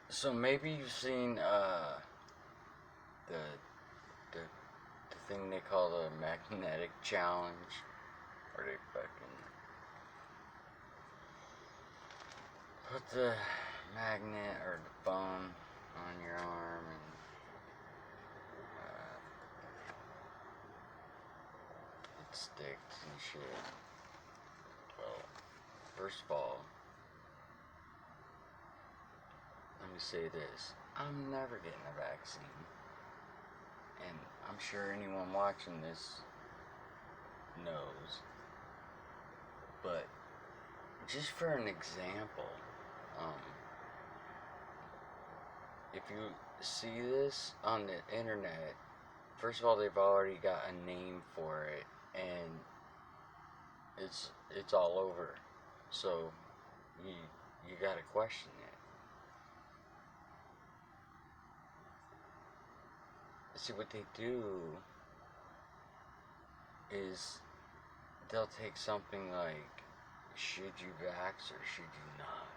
So maybe you've seen the the the thing they call the magnetic challenge, where they fucking put the magnet or the phone on your arm and it sticks and shit. Well, first of all, let me say this: I'm never getting a vaccine, and I'm sure anyone watching this knows. But just for an example, um, if you see this on the internet, first of all, they've already got a name for it, and it's all over. So you you gotta question it. See, what they do is they'll take something like, should you vax or should you not?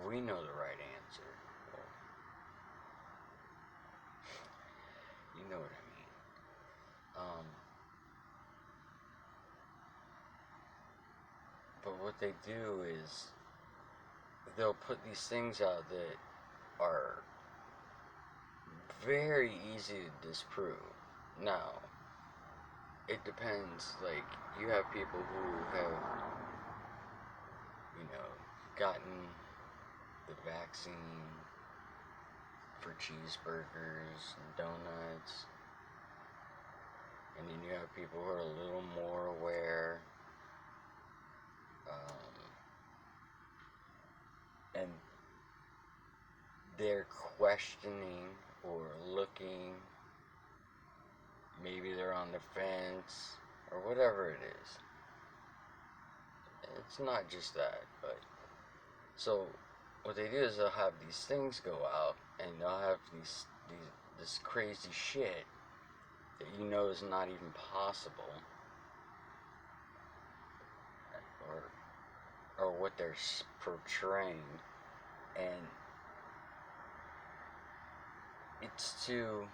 We know the right answer. Well, you know what I mean. But what they do is they'll put these things out that are very easy to disprove. Now, it depends. Like, you have people who have, you know, gotten the vaccine for cheeseburgers and donuts, and then you have people who are a little more aware, and they're questioning or looking. Maybe they're on the fence or whatever it is. It's not just that, but so what they do is they'll have these things go out, and they'll have this crazy shit that you know is not even possible, or what they're portraying, and it's to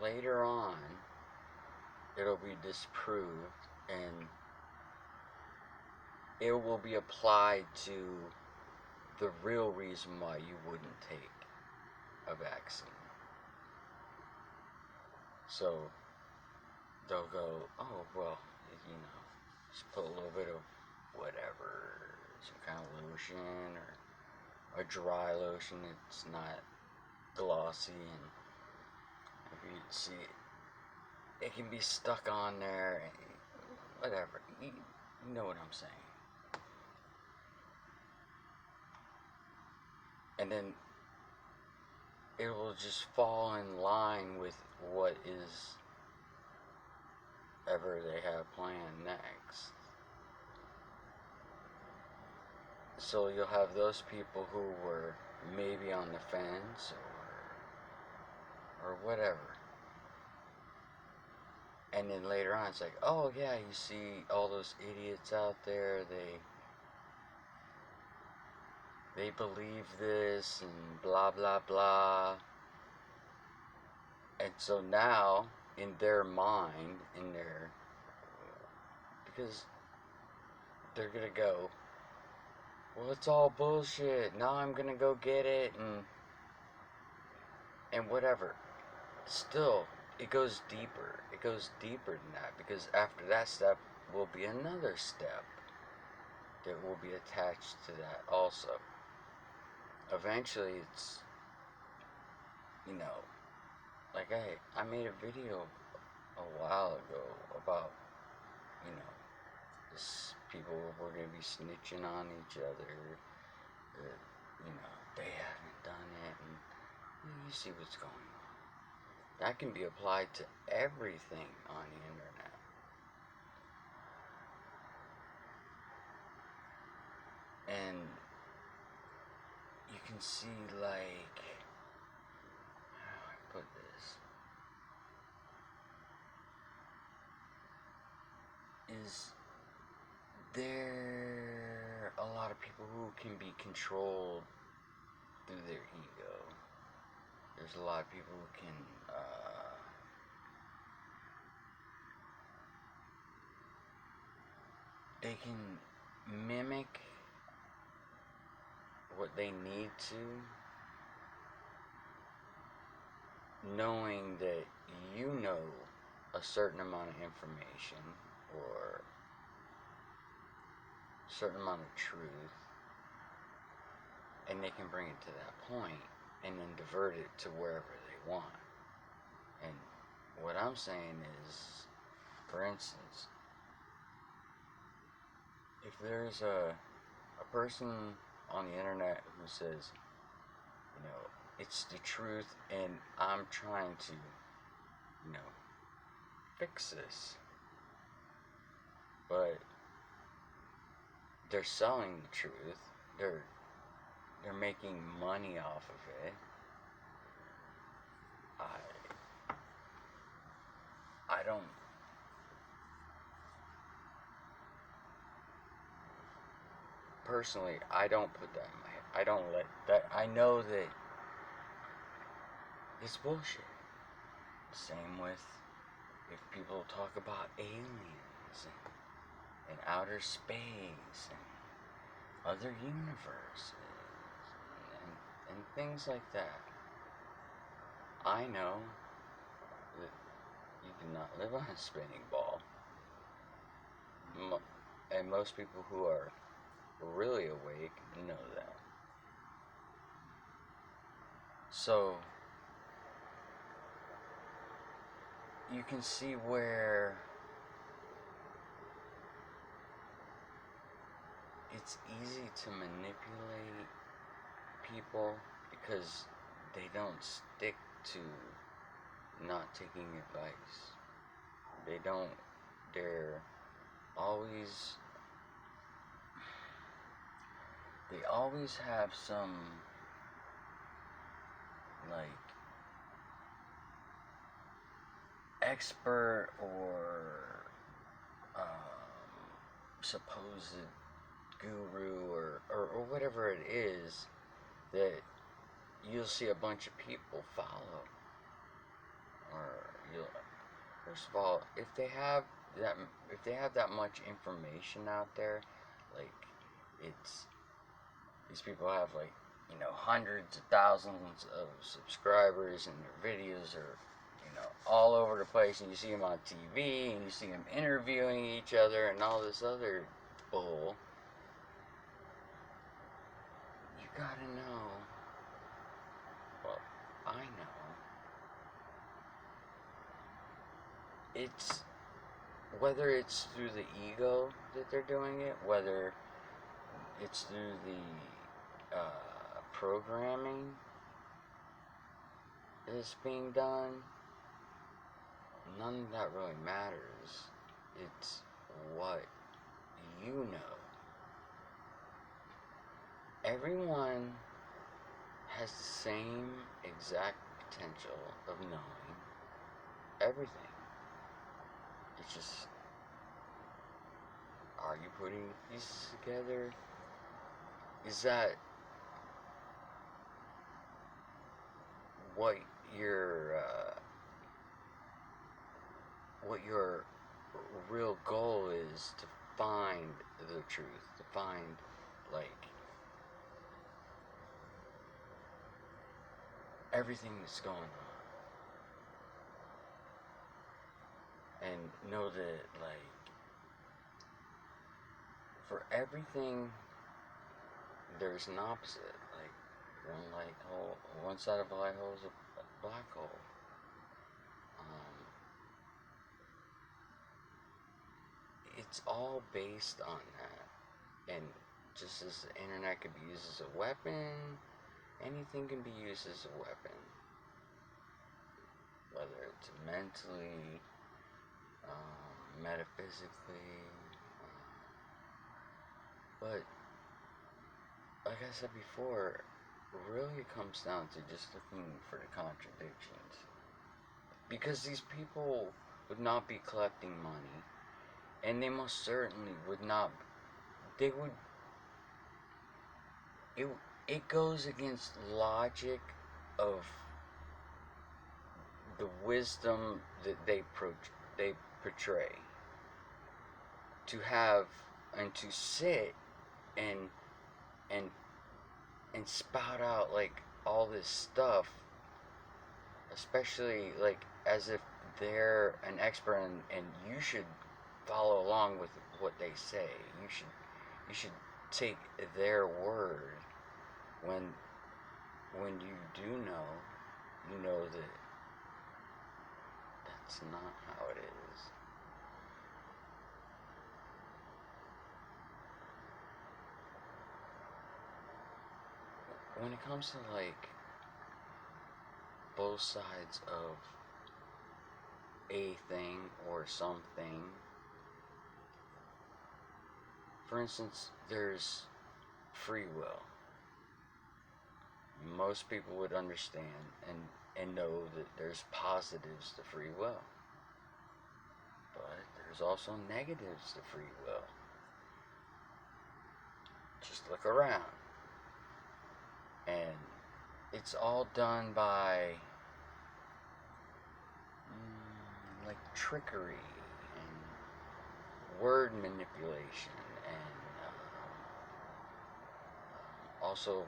later on it'll be disproved, and it will be applied to the real reason why you wouldn't take a vaccine. So they'll go, oh, well, you know, just put a little bit of whatever, some kind of lotion or a dry lotion that's not glossy, and if you see it can be stuck on there, whatever. You know what I'm saying. And then it will just fall in line with what is ever they have planned next. So you'll have those people who were maybe on the fence or whatever. And then later on it's like, oh yeah, you see all those idiots out there, they believe this and blah blah blah. And so now in their mind, because they're gonna go, well, it's all bullshit. Now I'm gonna go get it and whatever. Still, it goes deeper. It goes deeper than that, because after that step will be another step that will be attached to that also. Eventually, it's, you know, like I made a video a while ago about, you know, this people were gonna be snitching on each other. That, you know, they haven't done it, and you see what's going on. That can be applied to everything on the internet. And you can see, like, how do I put this? Is there are a lot of people who can be controlled through their ego. There's a lot of people who can they can mimic what they need to, knowing that you know a certain amount of information or a certain amount of truth, and they can bring it to that point and then divert it to wherever they want. And what I'm saying is, for instance, if there's a person on the internet who says, you know, it's the truth and I'm trying to, you know, fix this, but they're selling the truth, they're making money off of it, I don't, personally, I don't put that in my head. I don't let that, I know that it's bullshit. Same with if people talk about aliens and outer space and other universes and things like that. I know that you cannot live on a spinning ball. And most people who are really awake know that. So you can see where it's easy to manipulate people because they don't stick to not taking advice. They're always, they always have some, like, expert or supposed guru or whatever it is that you'll see a bunch of people follow. Or you'll, first of all, if they have that much information out there, like, it's, these people have, like, you know, hundreds of thousands of subscribers, and their videos are, you know, all over the place, and you see them on TV, and you see them interviewing each other and all this other bull. You gotta know, well, I know, it's, whether it's through the ego that they're doing it, whether it's through the programming that's being done, none of that really matters. It's what you know. Everyone has the same exact potential of knowing everything. It's just, are you putting the pieces together? Is that what your real goal is, to find the truth, to find, like, everything that's going on, and know that, like, for everything there's an opposite. Like, one side of a light hole is a black hole. It's all based on that. And just as the internet could be used as a weapon, anything can be used as a weapon. Whether it's mentally, metaphysically. But, like I said before, really it comes down to just looking for the contradictions. Because these people would not be collecting money, and they most certainly would not they would, it, it goes against logic of the wisdom that they portray, to have and to sit and and and spout out like all this stuff, especially like as if they're an expert, and you should follow along with what they say. You should take their word when you do know, you know that that's not how it is. When it comes to like both sides of a thing or something, for instance, there's free will. Most people would understand and know that there's positives to free will, but there's also negatives to free will. Just look around, and it's all done by like trickery and word manipulation, and also,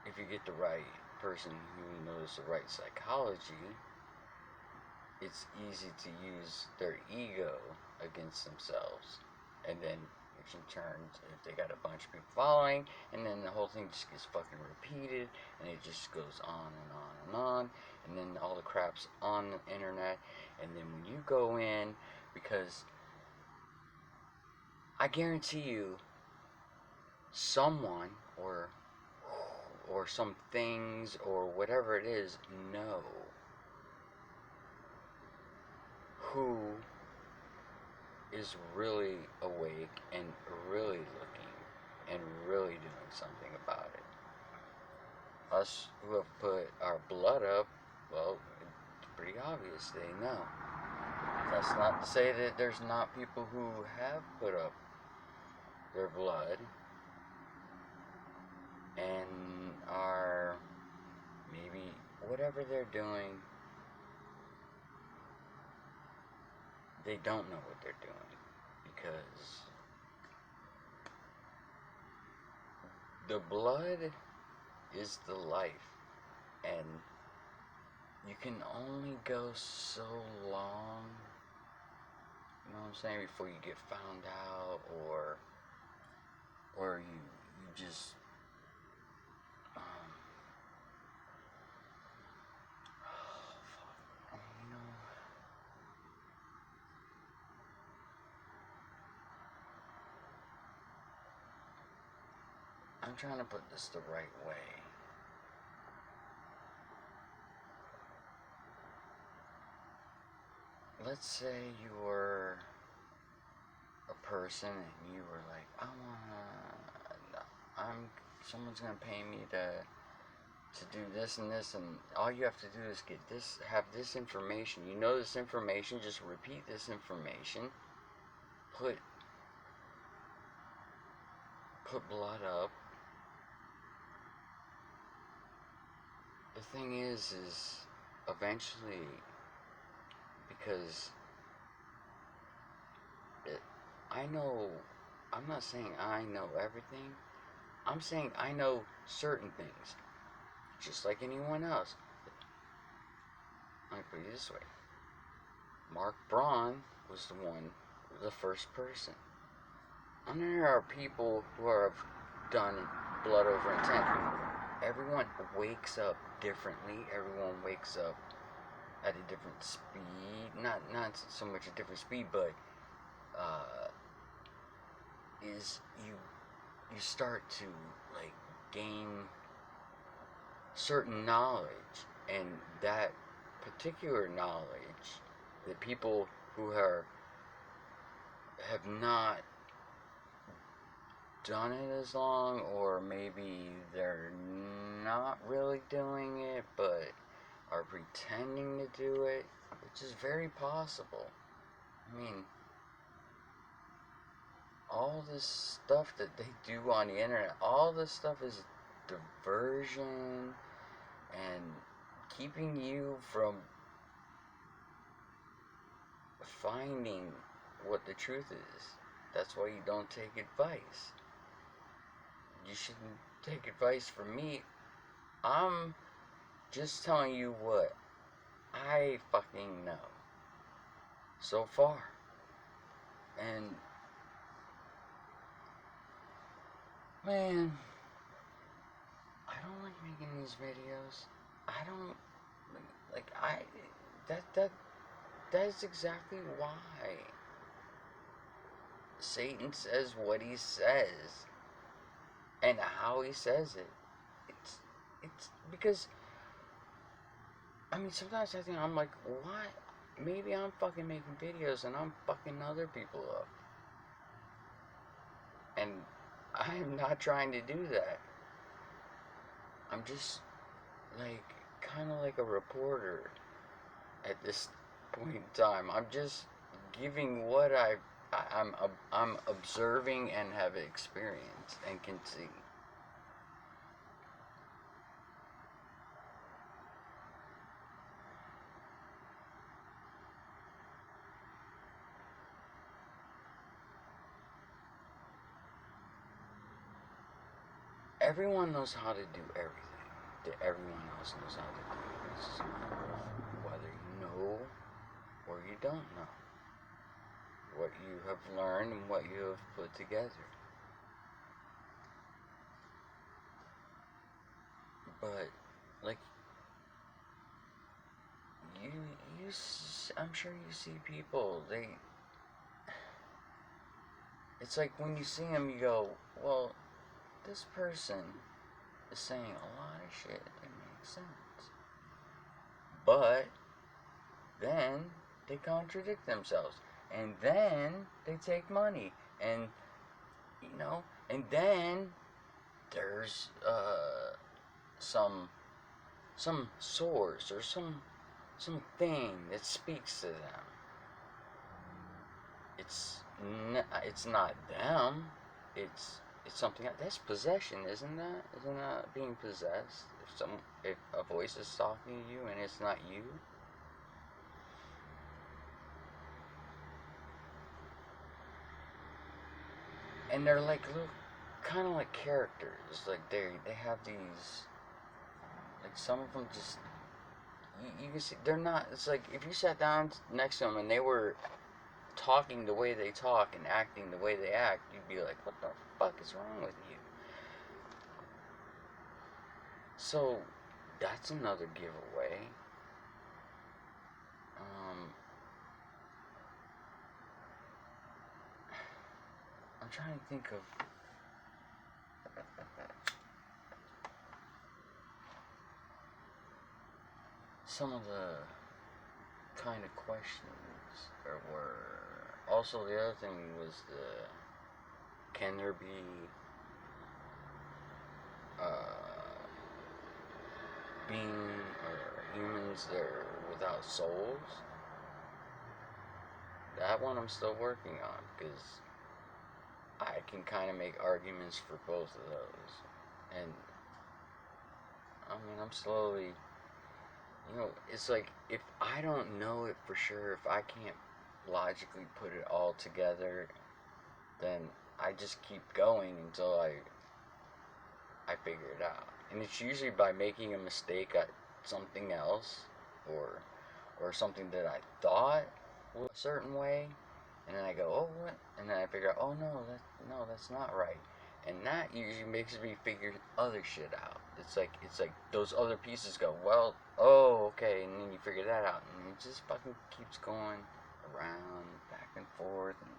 if you get the right person who knows the right psychology, it's easy to use their ego against themselves, and then which in turn, if they got a bunch of people following, and then the whole thing just gets fucking repeated, and it just goes on and on and on, and then all the crap's on the internet, and then when you go in, because I guarantee you, someone or some things or whatever it is know who is really awake and really looking and really doing something about it. Us who have put our blood up, well, it's pretty obvious they know. That's not to say that there's not people who have put up their blood and are maybe whatever they're doing, they don't know what they're doing, because the blood is the life, and you can only go so long, you know what I'm saying, before you get found out, or you just you know, I'm trying to put this the right way. Let's say you were a person and you were like, someone's gonna pay me to do this and this, and all you have to do is get this, have this information. You know this information, just repeat this information. Put blood up. The thing is eventually, because I know, I'm not saying I know everything. I'm saying I know certain things, just like anyone else. Let me put it this way. Mark Braun was the first person. And there are people who have done blood over intent. Everyone wakes up differently. Everyone wakes up at a different speed. Not so much a different speed, but is you start to like gain certain knowledge, and that particular knowledge that people who have not done it as long, or maybe they're not really doing it but are pretending to do it, which is very possible. I mean, all this stuff that they do on the internet, all this stuff is diversion and keeping you from finding what the truth is. That's why you don't take advice. You shouldn't take advice from me. I'm just telling you what I fucking know so far. And man, I don't like making these videos. I don't like that is exactly why Satan says what he says and how he says it. It's because I mean sometimes I think I'm like, why? Maybe I'm fucking making videos and I'm fucking other people up. And I am not trying to do that. I'm just like kind of like a reporter at this point in time. I'm just giving what I'm observing and have experienced and can see. Everyone knows how to do everything. Everyone else knows how to do this. Whether you know or you don't know. What you have learned and what you have put together. But like you I'm sure you see people, it's like when you see them you go, well, this person is saying a lot of shit that makes sense. But then they contradict themselves. And then they take money. And and then there's some source or some thing that speaks to them. It's not them. It's something else. That's possession, isn't that? Isn't that being possessed? If a voice is talking to you and it's not you. And they're like little, kind of like characters. Like they have these. Like some of them just you can see they're not. It's like if you sat down next to them and they were talking the way they talk and acting the way they act, you'd be like, what the fuck is wrong with you? So that's another giveaway. I'm trying to think of some of the kind of questions there were. Also, the other thing was can there be being or humans that are without souls? That one I'm still working on because I can kind of make arguments for both of those. And I mean, I'm slowly, it's like if I don't know it for sure, if I can't logically put it all together, then I just keep going until I figure it out. And it's usually by making a mistake at something else or something that I thought was a certain way, and then I go, oh, what? And then I figure out, oh, no, that's not right. And that usually makes me figure other shit out. It's like those other pieces go, well, oh, okay, and then you figure that out, and it just fucking keeps going around, back and forth, and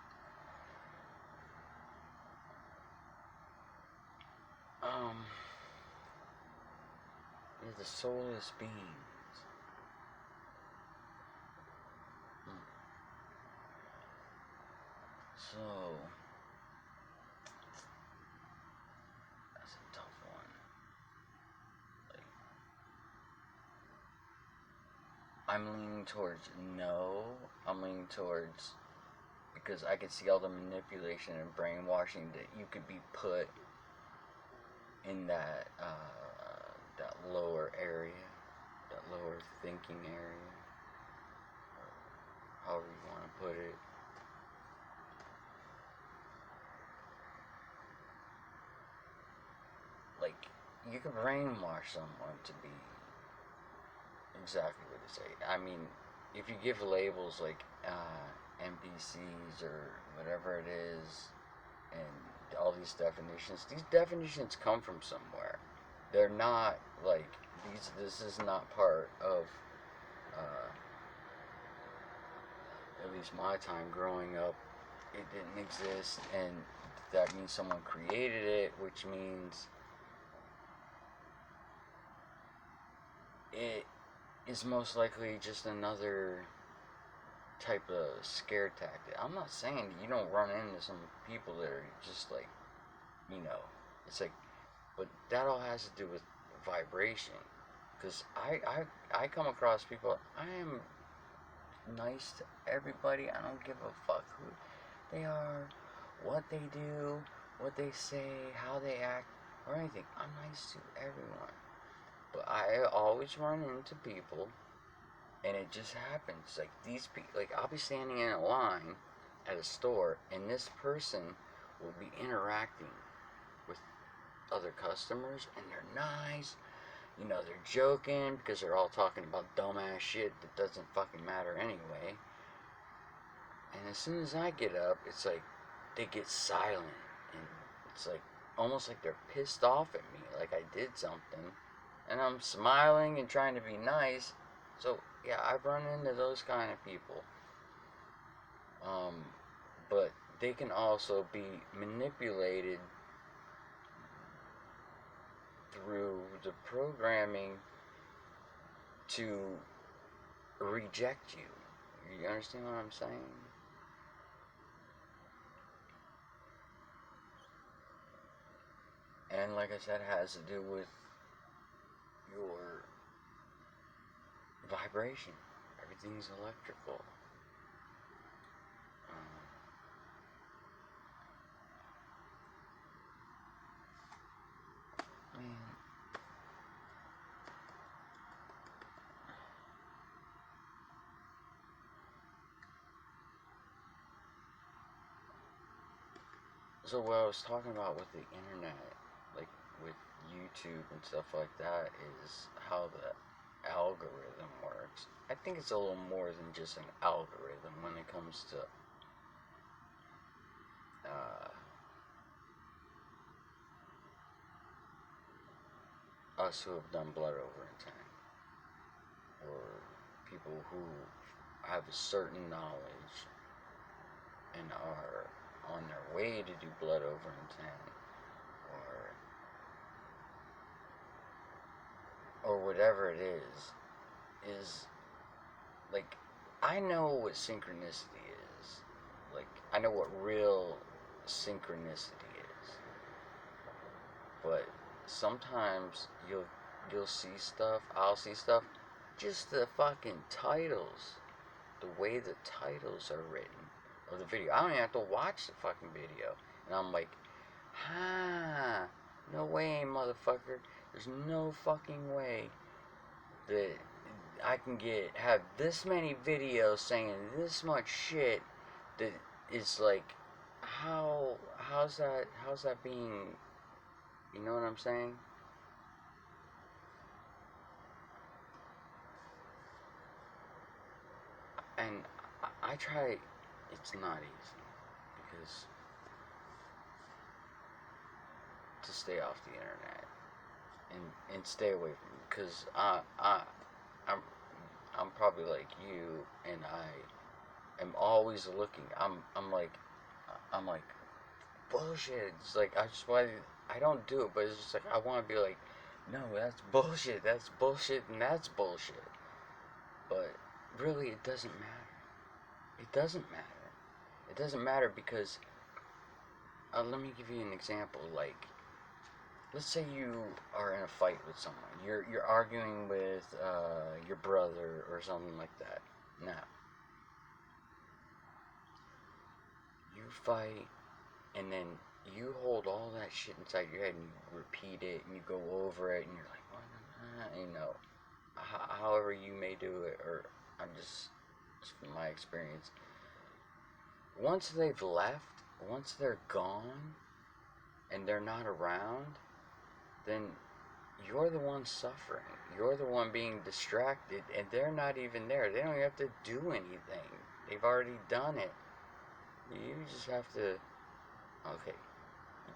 you're the soulless beings. So that's a tough one. Like, I'm leaning towards no. I'm leaning towards because I could see all the manipulation and brainwashing that you could be put in that lower area, that lower thinking area, however you want to put it. Like, you can brainwash someone to be exactly what they say. I mean, if you give labels like NPCs or whatever it is, and all these definitions come from somewhere. They're not like these. This is not part of, at least my time growing up. It didn't exist, and that means someone created it, which means it is most likely just another type of scare tactic. I'm not saying you don't run into some people that are just like, it's like, but that all has to do with vibration. Because I come across people, I am nice to everybody. I don't give a fuck who they are, what they do, what they say, how they act, or anything. I'm nice to everyone. But I always run into people, and it just happens. Like, these people, like, I'll be standing in a line at a store, and this person will be interacting with other customers, and they're nice. They're joking because they're all talking about dumbass shit that doesn't fucking matter anyway. And as soon as I get up, it's like they get silent, and it's like almost like they're pissed off at me, like I did something, and I'm smiling and trying to be nice. So yeah, I've run into those kind of people. But they can also be manipulated through the programming to reject you. You understand what I'm saying? And like I said, it has to do with your vibration. Everything's electrical. Man. So what I was talking about with the internet, like with YouTube and stuff like that, is how the algorithm works. I think it's a little more than just an algorithm when it comes to us who have done blood over intent, or people who have a certain knowledge and are on their way to do blood over intent, or whatever it is like, I know what synchronicity is. Like, I know what real synchronicity is. But sometimes you'll see stuff, I'll see stuff, just the fucking titles, the way the titles are written of the video. I don't even have to watch the fucking video. And I'm like, no way, motherfucker. There's no fucking way that I can have this many videos saying this much shit that is like, how's that being, you know what I'm saying? And I try, it's not easy, because to stay off the internet and stay away from it, because I'm I'm probably like you, and I am always looking. I'm like bullshit. It's like I don't do it, but it's just like I want to be like, no, that's bullshit. That's bullshit, and that's bullshit. But really, it doesn't matter. It doesn't matter. It doesn't matter because let me give you an example. Like, let's say you are in a fight with someone. You're arguing with your brother or something like that. Now, You fight, and then you hold all that shit inside your head and you repeat it and you go over it and you're like, what? You know, however you may do it, or I'm just from my experience. Once they've left, once they're gone, and they're not around, then you're the one suffering. You're the one being distracted, and they're not even there. They don't even have to do anything. They've already done it. You just have to, okay,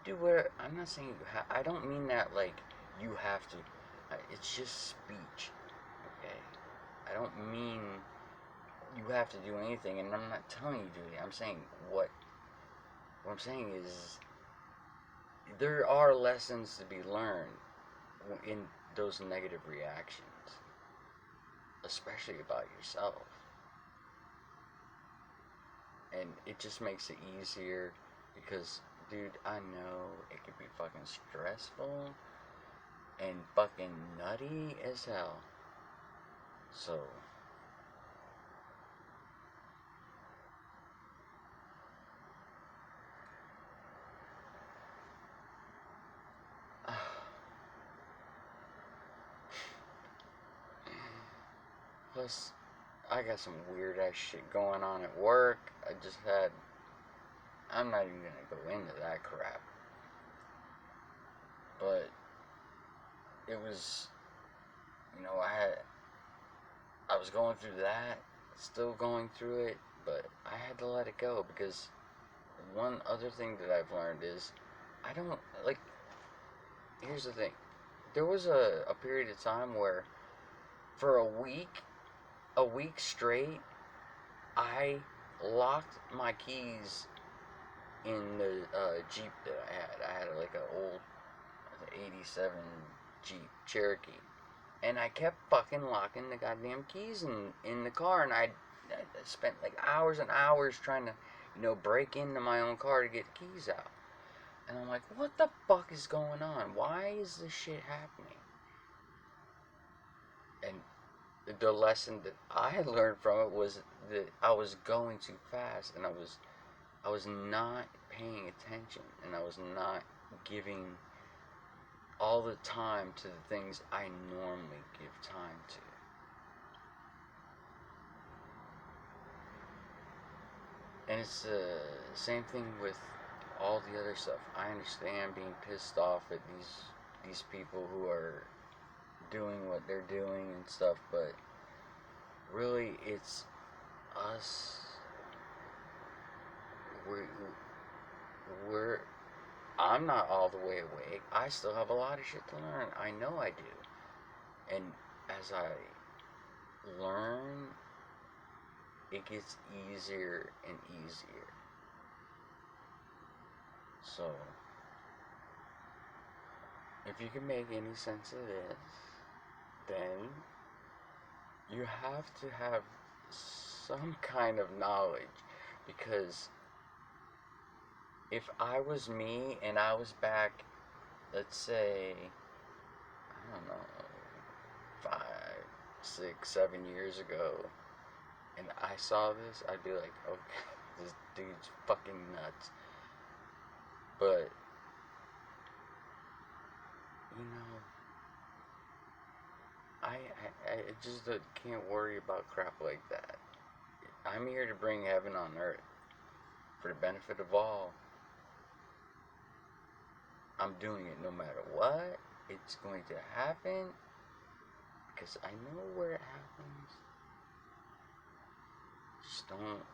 do whatever. I'm not saying I don't mean that like you have to. It's just speech, okay? I don't mean you have to do anything, and I'm not telling you to do anything. I'm saying what I'm saying is there are lessons to be learned in those negative reactions, especially about yourself. And it just makes it easier because, dude, I know it could be fucking stressful and fucking nutty as hell. So, plus, I got some weird ass shit going on at work. I'm not even gonna go into that crap. But it was, I was going through that, still going through it, but I had to let it go because one other thing that I've learned is I don't, like, here's the thing. There was a period of time where for a week straight, I locked my keys in the Jeep that I had. I had like an old 87 Jeep Cherokee. And I kept fucking locking the goddamn keys in the car, and I spent like hours and hours trying to, break into my own car to get the keys out. And I'm like, what the fuck is going on? Why is this shit happening? And the lesson that I learned from it was that I was going too fast, and I was not paying attention, and I was not giving all the time to the things I normally give time to. And it's the same thing with all the other stuff. I understand being pissed off at these people who are doing what they're doing and stuff, but really it's us. We're I'm not all the way awake. I still have a lot of shit to learn. I know I do. And as I learn, it gets easier and easier. So, if you can make any sense of this, then you have to have some kind of knowledge, because if I was me and I was back, let's say, I don't know, 5, 6, 7 years ago, and I saw this, I'd be like, okay, this dude's fucking nuts. But, I just can't worry about crap like that. I'm here to bring heaven on earth for the benefit of all. I'm doing it no matter what. It's going to happen because I know where it happens. Just don't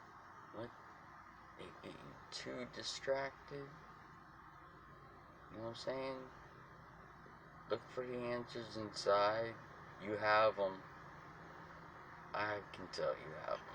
let it get you too distracted. You know what I'm saying? Look for the answers inside. You have them. I can tell you have them.